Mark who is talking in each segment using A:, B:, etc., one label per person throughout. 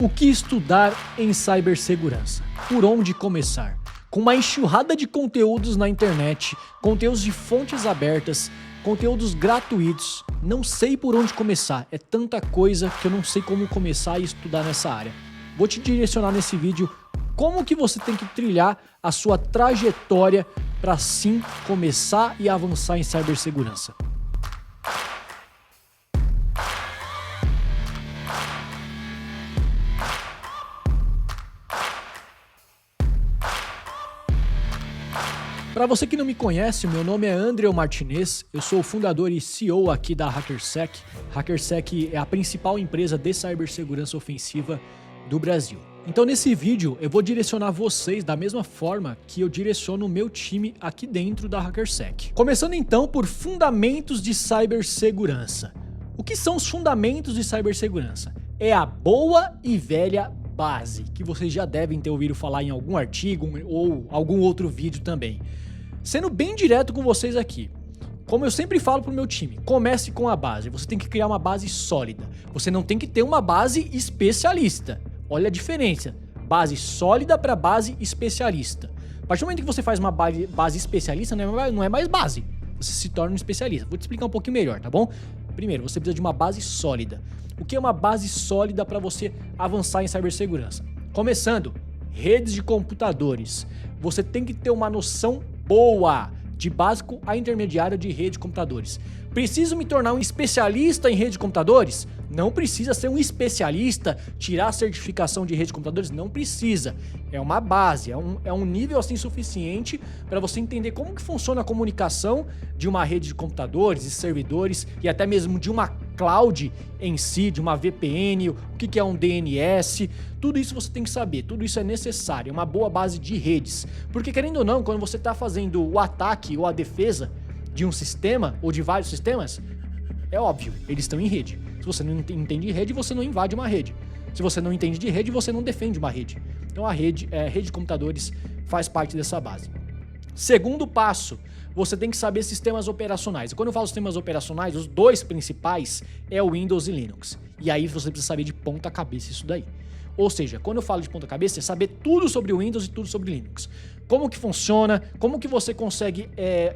A: O que estudar em cibersegurança? Por onde começar? Com uma enxurrada de conteúdos na internet, conteúdos de fontes abertas, conteúdos gratuitos, não sei por onde começar. É tanta coisa que eu não sei como começar a estudar nessa área. Vou te direcionar nesse vídeo como que você tem que trilhar a sua trajetória para sim começar e avançar em cibersegurança. Para você que não me conhece, meu nome é André Martinez, eu sou o fundador e CEO aqui da HackerSec. HackerSec é a principal empresa de cibersegurança ofensiva do Brasil. Então nesse vídeo eu vou direcionar vocês da mesma forma que eu direciono o meu time aqui dentro da HackerSec. Começando então por fundamentos de cibersegurança. O que são os fundamentos de cibersegurança? É a boa e velha base, que vocês já devem ter ouvido falar em algum artigo ou algum outro vídeo também. Sendo bem direto com vocês aqui, como eu sempre falo pro meu time, comece com a base. Você tem que criar uma base sólida. Você não tem que ter uma base especialista. Olha a diferença. Base sólida para base especialista. A partir do momento que você faz uma base especialista, não é mais base. Você se torna um especialista. Vou te explicar um pouquinho melhor, tá bom? Primeiro, você precisa de uma base sólida. O que é uma base sólida para você avançar em cibersegurança? Começando, redes de computadores. Você tem que ter uma noção boa de básico a intermediário de rede de computadores. Preciso me tornar um especialista em rede de computadores? Não precisa ser um especialista, tirar a certificação de rede de computadores? Não precisa. É uma base, é um nível assim suficiente para você entender como que funciona a comunicação de uma rede de computadores e servidores e até mesmo de uma cloud em si, de uma VPN, o que é um DNS, tudo isso você tem que saber, tudo isso é necessário, é uma boa base de redes. Porque querendo ou não, quando você está fazendo o ataque ou a defesa de um sistema ou de vários sistemas, é óbvio, eles estão em rede. Se você não entende de rede, você não invade uma rede. Se você não entende de rede, você não defende uma rede. Então a rede de computadores faz parte dessa base. Segundo passo, você tem que saber sistemas operacionais. E quando eu falo sistemas operacionais, os dois principais é o Windows e Linux. E aí você precisa saber de ponta cabeça isso daí. Ou seja, quando eu falo de ponta cabeça, é saber tudo sobre o Windows e tudo sobre Linux. Como que funciona, como que você consegue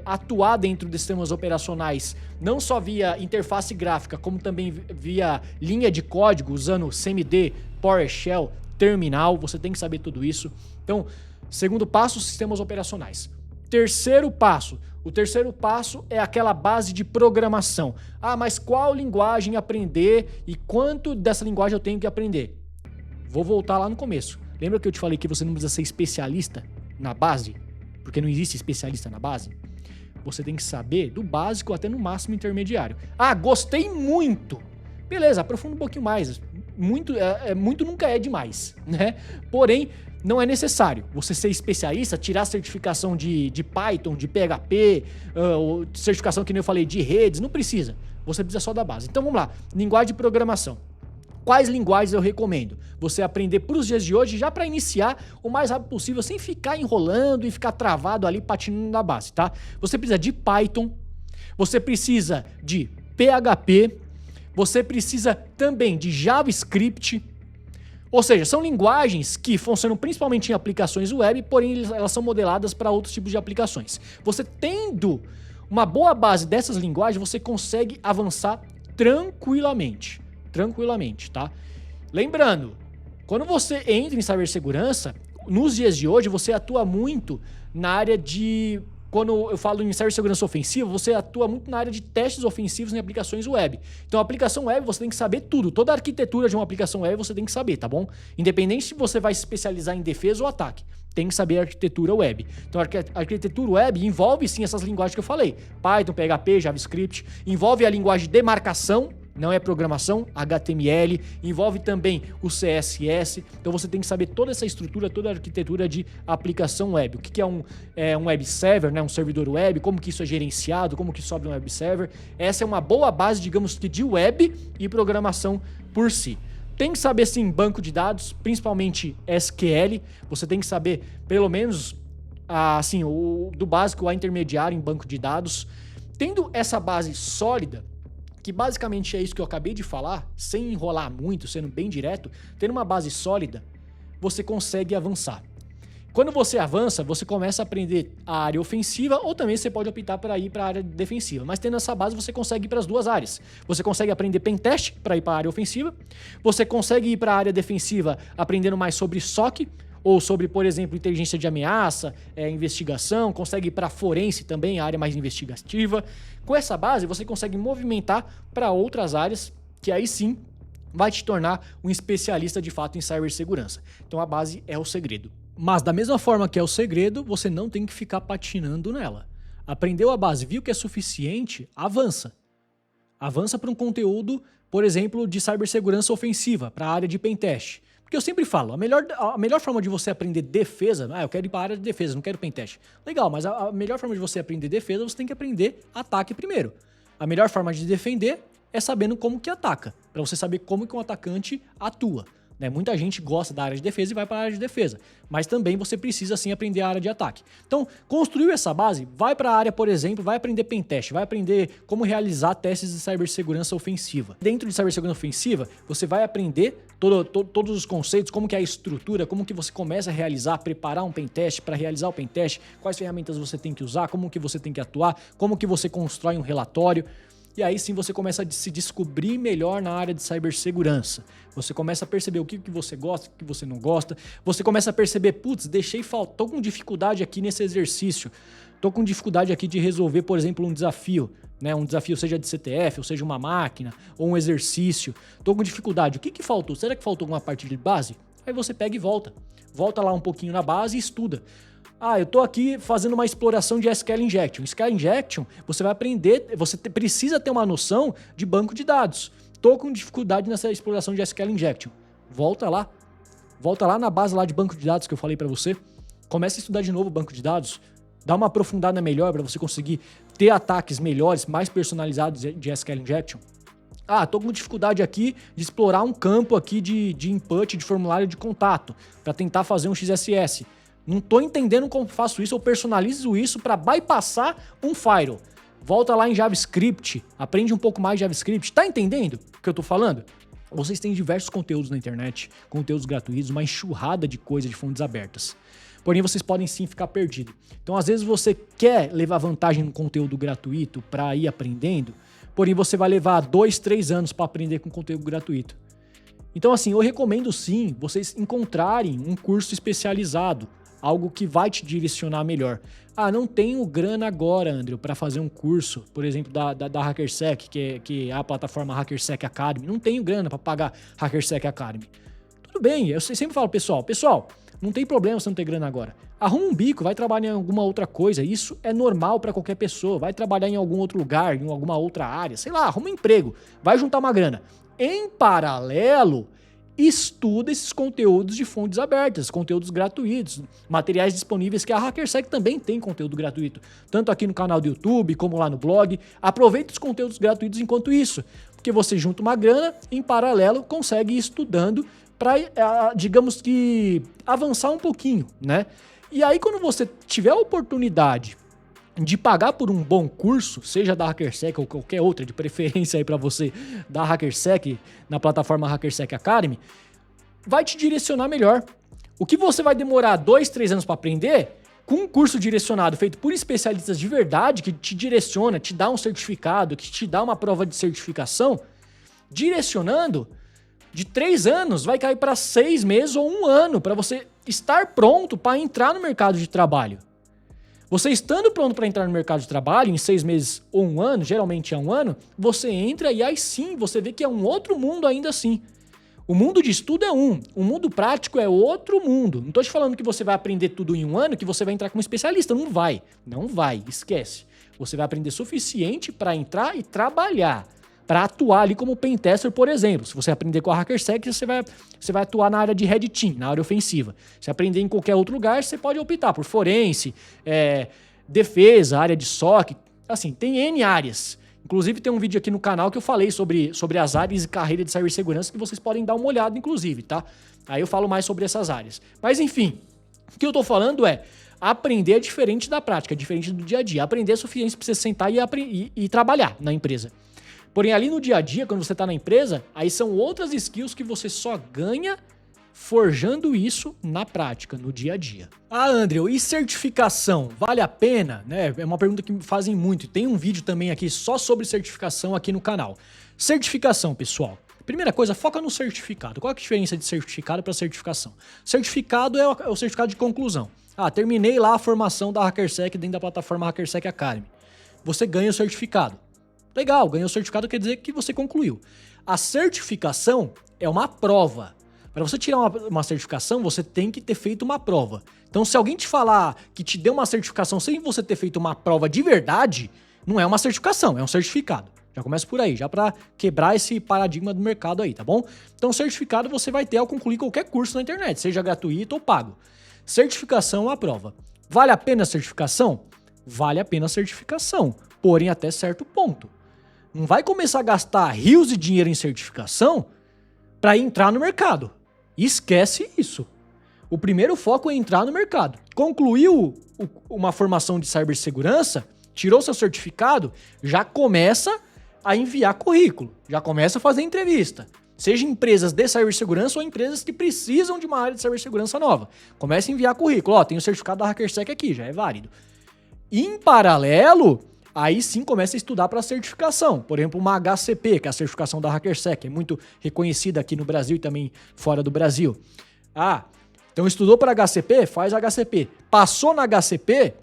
A: atuar dentro de sistemas operacionais, não só via interface gráfica, como também via linha de código, usando CMD, PowerShell, terminal, você tem que saber tudo isso. Então, segundo passo, sistemas operacionais. Terceiro passo. O terceiro passo é aquela base de programação. Ah, mas qual linguagem aprender e quanto dessa linguagem eu tenho que aprender? Vou voltar lá no começo. Lembra que eu te falei que você não precisa ser especialista na base? Porque não existe especialista na base? Você tem que saber do básico até no máximo intermediário. Ah, gostei muito! Beleza, aprofunda um pouquinho mais. Muito nunca é demais, né? Porém, não é necessário você ser especialista, tirar certificação de Python, de PHP, certificação que nem eu falei de redes, não precisa. Você precisa só da base. Então vamos lá, linguagem de programação. Quais linguagens eu recomendo? Você aprender para os dias de hoje, já para iniciar o mais rápido possível, sem ficar enrolando e ficar travado ali patinando na base, tá? Você precisa de Python, você precisa de PHP, você precisa também de JavaScript. Ou seja, são linguagens que funcionam principalmente em aplicações web, porém elas são modeladas para outros tipos de aplicações. Você tendo uma boa base dessas linguagens, você consegue avançar tranquilamente, tá? Lembrando, quando você entra em cibersegurança, nos dias de hoje você atua muito na área de... Quando eu falo em cibersegurança ofensiva, você atua muito na área de testes ofensivos em aplicações web. Então, a aplicação web, você tem que saber tudo. Toda a arquitetura de uma aplicação web, você tem que saber, tá bom? Independente se você vai se especializar em defesa ou ataque, tem que saber a arquitetura web. Então, a arquitetura web envolve, sim, essas linguagens que eu falei. Python, PHP, JavaScript. Envolve a linguagem de demarcação, não é programação, HTML, envolve também o CSS, então você tem que saber toda essa estrutura, toda a arquitetura de aplicação web. O que é um web server, né? Um servidor web, como que isso é gerenciado, como que sobe um web server. Essa é uma boa base, digamos que de web e programação por si. Tem que saber sim banco de dados, principalmente SQL, você tem que saber pelo menos assim, do básico ao intermediário em banco de dados. Tendo essa base sólida, que basicamente é isso que eu acabei de falar, sem enrolar muito, sendo bem direto, tendo uma base sólida, você consegue avançar. Quando você avança, você começa a aprender a área ofensiva ou também você pode optar para ir para a área defensiva. Mas tendo essa base, você consegue ir para as duas áreas. Você consegue aprender pentest para ir para a área ofensiva. Você consegue ir para a área defensiva aprendendo mais sobre SOC ou sobre, por exemplo, inteligência de ameaça, investigação. Consegue ir para forense também, a área mais investigativa. Com essa base, você consegue movimentar para outras áreas que aí sim vai te tornar um especialista de fato em cibersegurança. Então a base é o segredo. Mas da mesma forma que é o segredo, você não tem que ficar patinando nela. Aprendeu a base, viu que é suficiente, avança. Avança para um conteúdo, por exemplo, de cibersegurança ofensiva, para a área de pentest. Porque eu sempre falo, a melhor forma de você aprender defesa, eu quero ir para a área de defesa, não quero pentest. Legal, mas a melhor forma de você aprender defesa, você tem que aprender ataque primeiro. A melhor forma de defender é sabendo como que ataca, para você saber como que um atacante atua. Muita gente gosta da área de defesa e vai para a área de defesa, mas também você precisa sim aprender a área de ataque. Então, construiu essa base, vai para a área, por exemplo, vai aprender pentest, vai aprender como realizar testes de cibersegurança ofensiva. Dentro de cibersegurança ofensiva, você vai aprender todos os conceitos, como que é a estrutura, como que você começa a realizar, preparar um pentest, para realizar o pentest, quais ferramentas você tem que usar, como que você tem que atuar, como que você constrói um relatório. E aí sim você começa a se descobrir melhor na área de cibersegurança. Você começa a perceber o que você gosta, o que você não gosta. Você começa a perceber, putz, tô com dificuldade aqui nesse exercício. Tô com dificuldade aqui de resolver, por exemplo, um desafio. Um desafio seja de CTF, ou seja uma máquina, ou um exercício. Tô com dificuldade. O que faltou? Será que faltou alguma parte de base? Aí você pega e volta. Volta lá um pouquinho na base e estuda. Eu tô aqui fazendo uma exploração de SQL Injection. SQL Injection, você vai aprender, precisa ter uma noção de banco de dados. Tô com dificuldade nessa exploração de SQL Injection. Volta lá na base lá de banco de dados que eu falei para você. Começa a estudar de novo o banco de dados. Dá uma aprofundada melhor para você conseguir ter ataques melhores, mais personalizados de SQL Injection. Tô com dificuldade aqui de explorar um campo aqui de input, de formulário de contato, para tentar fazer um XSS. Não tô entendendo como faço isso, eu personalizo isso para bypassar um firewall. Volta lá em JavaScript, aprende um pouco mais de JavaScript. Tá entendendo o que eu tô falando? Vocês têm diversos conteúdos na internet, conteúdos gratuitos, uma enxurrada de coisa de fontes abertas. Porém, vocês podem sim ficar perdidos. Então, às vezes você quer levar vantagem no conteúdo gratuito para ir aprendendo, porém você vai levar 2, 3 anos para aprender com conteúdo gratuito. Então, assim, eu recomendo sim vocês encontrarem um curso especializado, algo que vai te direcionar melhor. Não tenho grana agora, André, para fazer um curso, por exemplo, da HackerSec, que é a plataforma HackerSec Academy. Não tenho grana para pagar HackerSec Academy. Tudo bem, eu sempre falo, pessoal, não tem problema você não ter grana agora. Arruma um bico, vai trabalhar em alguma outra coisa. Isso é normal para qualquer pessoa. Vai trabalhar em algum outro lugar, em alguma outra área. Sei lá, arruma um emprego. Vai juntar uma grana. Em paralelo, estuda esses conteúdos de fontes abertas, conteúdos gratuitos, materiais disponíveis, que a HackerSec também tem conteúdo gratuito, tanto aqui no canal do YouTube como lá no blog. Aproveita os conteúdos gratuitos enquanto isso, porque você junta uma grana, em paralelo consegue ir estudando para, digamos que, avançar um pouquinho, né? E aí quando você tiver a oportunidade de pagar por um bom curso, seja da HackerSec ou qualquer outra, de preferência aí para você, da HackerSec, na plataforma HackerSec Academy, vai te direcionar melhor. O que você vai demorar 2, 3 anos para aprender, com um curso direcionado, feito por especialistas de verdade, que te direciona, te dá um certificado, que te dá uma prova de certificação, direcionando, de 3 anos vai cair para 6 meses ou 1 ano, para você estar pronto para entrar no mercado de trabalho. Você estando pronto para entrar no mercado de trabalho, em 6 meses ou 1 ano, geralmente é 1 ano, você entra e aí sim, você vê que é um outro mundo ainda assim. O mundo de estudo é um, o mundo prático é outro mundo. Não tô te falando que você vai aprender tudo em 1 ano, que você vai entrar como especialista. Não vai, esquece. Você vai aprender suficiente para entrar e trabalhar, para atuar ali como pentester, por exemplo. Se você aprender com a HackerSec, você vai atuar na área de Red Team, na área ofensiva. Se aprender em qualquer outro lugar, você pode optar por forense, defesa, área de SOC. Assim, tem N áreas. Inclusive, tem um vídeo aqui no canal que eu falei sobre as áreas e carreira de cibersegurança que vocês podem dar uma olhada, inclusive, tá? Aí eu falo mais sobre essas áreas. Mas, enfim, o que eu tô falando é aprender é diferente da prática, é diferente do dia a dia. Aprender é suficiente para você sentar e trabalhar na empresa. Porém, ali no dia a dia, quando você tá na empresa, aí são outras skills que você só ganha forjando isso na prática, no dia a dia. Ah, André, e certificação? Vale a pena? Né? É uma pergunta que me fazem muito. Tem um vídeo também aqui só sobre certificação aqui no canal. Certificação, pessoal. Primeira coisa, foca no certificado. Qual é a diferença de certificado para certificação? Certificado é o certificado de conclusão. Ah, terminei lá a formação da HackerSec dentro da plataforma HackerSec Academy. Você ganha o certificado. Legal, ganhou o certificado quer dizer que você concluiu. A certificação é uma prova. Para você tirar uma certificação, você tem que ter feito uma prova. Então, se alguém te falar que te deu uma certificação sem você ter feito uma prova de verdade, não é uma certificação, é um certificado. Já começa por aí, já para quebrar esse paradigma do mercado aí, tá bom? Então, certificado você vai ter ao concluir qualquer curso na internet, seja gratuito ou pago. Certificação é uma prova. Vale a pena a certificação? Vale a pena a certificação, porém até certo ponto. Não vai começar a gastar rios de dinheiro em certificação para entrar no mercado. Esquece isso. O primeiro foco é entrar no mercado. Concluiu uma formação de cibersegurança, tirou seu certificado, já começa a enviar currículo, já começa a fazer entrevista. Seja empresas de cibersegurança ou empresas que precisam de uma área de cibersegurança nova. Comece a enviar currículo. Ó, tem o certificado da HackerSec aqui, já é válido. Em paralelo, aí sim começa a estudar para certificação. Por exemplo, uma HCP, que é a certificação da HackerSec, é muito reconhecida aqui no Brasil e também fora do Brasil. Ah, então estudou para HCP? Faz HCP. Passou na HCP,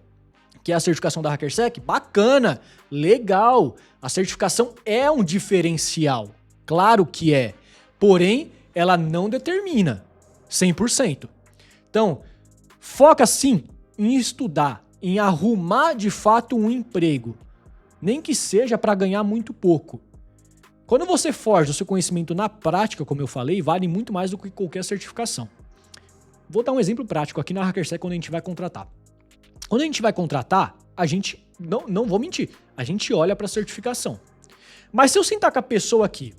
A: que é a certificação da HackerSec? Bacana, legal. A certificação é um diferencial, claro que é. Porém, ela não determina 100%. Então, foca sim em estudar, em arrumar de fato um emprego, nem que seja para ganhar muito pouco. Quando você forja o seu conhecimento na prática, como eu falei, vale muito mais do que qualquer certificação. Vou dar um exemplo prático aqui na HackerSec quando a gente vai contratar. Quando a gente vai contratar, a gente, não vou mentir, a gente olha para a certificação. Mas se eu sentar com a pessoa aqui,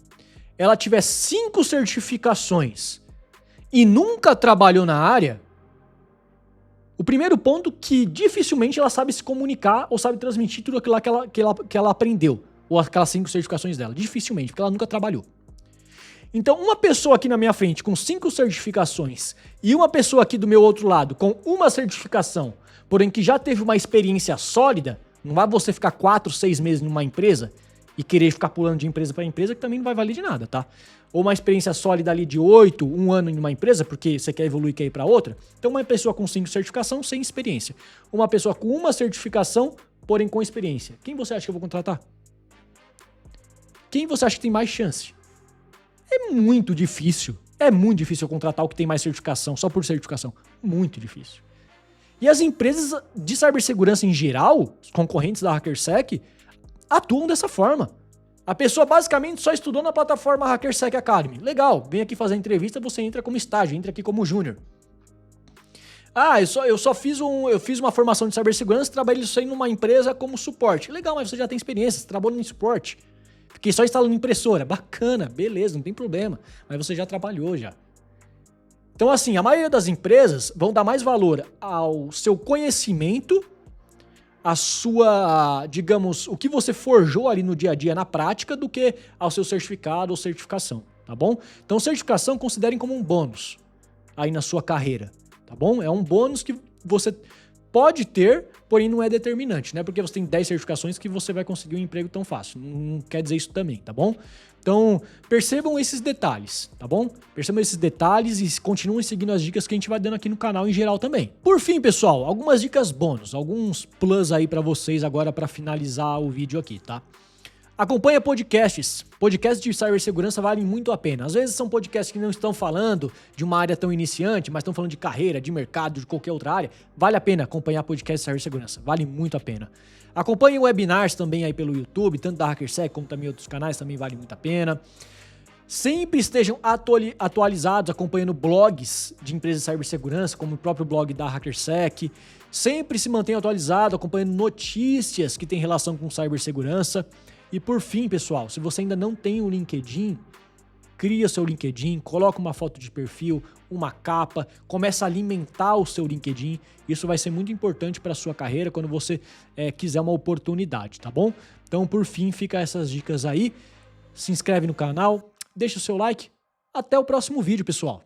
A: ela tiver 5 certificações e nunca trabalhou na área, o primeiro ponto que dificilmente ela sabe se comunicar ou sabe transmitir tudo aquilo que ela aprendeu, ou aquelas 5 certificações dela. Dificilmente, porque ela nunca trabalhou. Então, uma pessoa aqui na minha frente com 5 certificações e uma pessoa aqui do meu outro lado com uma certificação, porém que já teve uma experiência sólida, não vai você ficar 4, 6 meses numa empresa e querer ficar pulando de empresa para empresa, que também não vai valer de nada, tá? Ou uma experiência sólida ali de 8, 1 ano em uma empresa, porque você quer evoluir e quer ir para outra. Então, uma pessoa com 5 certificação sem experiência. Uma pessoa com uma certificação, porém com experiência. Quem você acha que eu vou contratar? Quem você acha que tem mais chance? É muito difícil eu contratar o que tem mais certificação, só por certificação. Muito difícil. E as empresas de cibersegurança em geral, os concorrentes da HackerSec, atuam dessa forma. A pessoa basicamente só estudou na plataforma HackerSec Academy. Legal, vem aqui fazer entrevista, você entra como estágio, entra aqui como júnior. Ah, eu fiz uma formação de cibersegurança, trabalhei isso aí numa empresa como suporte. Legal, mas você já tem experiência, você trabalha em suporte. Fiquei só instalando impressora. Bacana, beleza, não tem problema. Mas você já trabalhou já. Então assim, a maioria das empresas vão dar mais valor ao seu conhecimento, a sua, digamos, o que você forjou ali no dia a dia na prática do que ao seu certificado ou certificação, tá bom? Então certificação considerem como um bônus aí na sua carreira, tá bom? É um bônus que você pode ter, porém não é determinante, né? Porque você tem 10 certificações que você vai conseguir um emprego tão fácil. Não quer dizer isso também, tá bom? Então, percebam esses detalhes, tá bom? Percebam esses detalhes e continuem seguindo as dicas que a gente vai dando aqui no canal em geral também. Por fim, pessoal, algumas dicas bônus, alguns plus aí pra vocês agora pra finalizar o vídeo aqui, tá? Acompanha podcasts. Podcasts de cibersegurança valem muito a pena. Às vezes são podcasts que não estão falando de uma área tão iniciante, mas estão falando de carreira, de mercado, de qualquer outra área. Vale a pena acompanhar podcasts de cibersegurança. Vale muito a pena. Acompanhe webinars também aí pelo YouTube, tanto da HackerSec como também outros canais, também vale muito a pena. Sempre estejam atualizados, acompanhando blogs de empresas de cibersegurança, como o próprio blog da HackerSec. Sempre se mantenham atualizados, acompanhando notícias que têm relação com cibersegurança. E por fim, pessoal, se você ainda não tem o LinkedIn, cria seu LinkedIn, coloca uma foto de perfil, uma capa, começa a alimentar o seu LinkedIn. Isso vai ser muito importante para a sua carreira quando você quiser uma oportunidade, tá bom? Então, por fim, fica essas dicas aí. se inscreve no canal, deixa o seu like. Até o próximo vídeo, pessoal.